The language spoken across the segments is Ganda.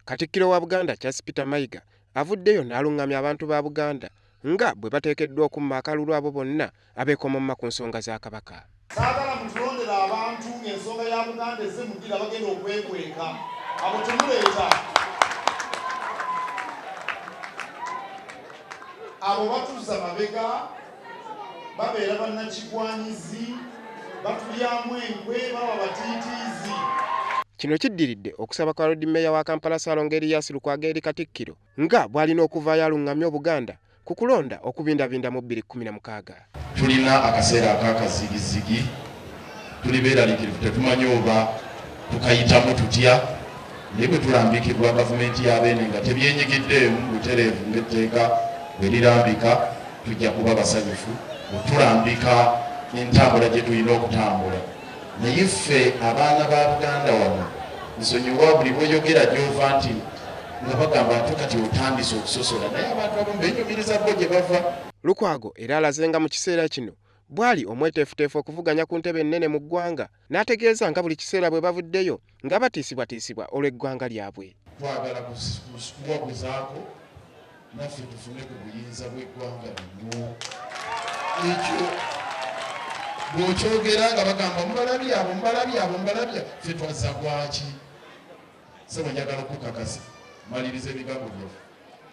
Katikkiro wa Buganda Charles Peter Mayiga avuddeyo n'alungamya abantu ba Buganda nga bwe bateekeddwa okumma akalulu abo bonna abeekomomma ku nsonga za Kabaka. Saagala mutulondera abantu ng'ensonga ya Buganda ezze muddira bagenda okwekweka abo temuleeta. Abo batuuza mabega babeera bannakigwanyizi batulyamu enkwe baba batiitiizi. Kino kiddiridde okusaba kwa Lord Mayor wa Kampala Ssaalongo Erias Lukwago eri Katikkiro nga bw'alina okuvaayo alungamya Obuganda ku kulonda okubindabinda mu 2016. Tulina akaseera ak'akazigizigi, tuli beeraliikirivu, tetumanyi oba tukayitamu tutya, naye bwe tulambikibwa gavumenti y'Abeene nga tebyenyigiddeemu butereevu ng'etteeka bwe lirambika, tujja kuba basanyufu bwe entambula gye tulina okutambula. Naye ffe abaana ba Buganda wano nsonyiwa buli bw'oyogera gy'ova nti nga bagamba ate kati otandise okusosola, naye abantu abamu beenyumiriza bo gye bava. Lukwago era alaze nga mu kiseera kino bw'ali omweteefuteefu okuvuganya ku ntebe ennene mu ggwanga, n'ategeeza nga buli kiseera bwe bavuddeyo nga batiisibwatiisibwa olw'eggwanga lyabwe. Twagala kuwaguzaako naffe tufune ku buyinza bw'eggwanga lino. Ekyo bw'okyogera nga bagamba mubalabye, ffe twazza gwaki? Sebo njagala okukakasa maliriza ebigambo byaffe,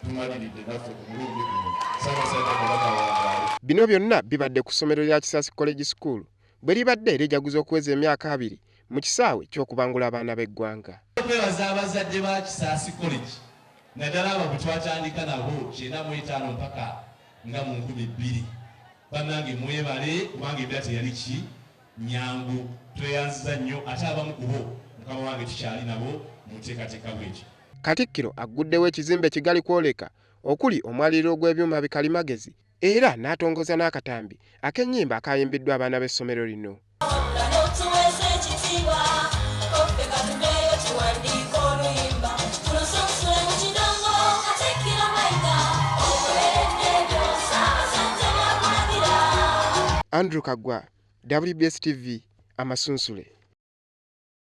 tumaliridde naffe ku mulundi guno. Ssaabasajja Kabaka wangaale. Bino byonna bibadde ku ssomero lya Kisaasi College School bwe libadde lijaguza okuweza emyaka 2 mu kisaawe ky'okubangula abaana b'eggwanga. Okwebaza abazadde ba Kisaasi College naddala abo bwe twatandika nabo 95 mpaka nga mu 2000. Bannange mwebale kubanga ebira teyali nyangu, tweyanziza nnyo ate abamu ku bo Mukama wange tukyali nabo mu nteekateeka bw'ekyo. Katikkiro agguddewo ekizimbe kigali kwoleka okuli omwaliriro gw'ebyuma bikalimagezi era n'atongoza n'akatambi ak'ennyimba akayimbiddwa abaana b'essomero lino. Andrew Kagwa, WBS TV, Amasunsule.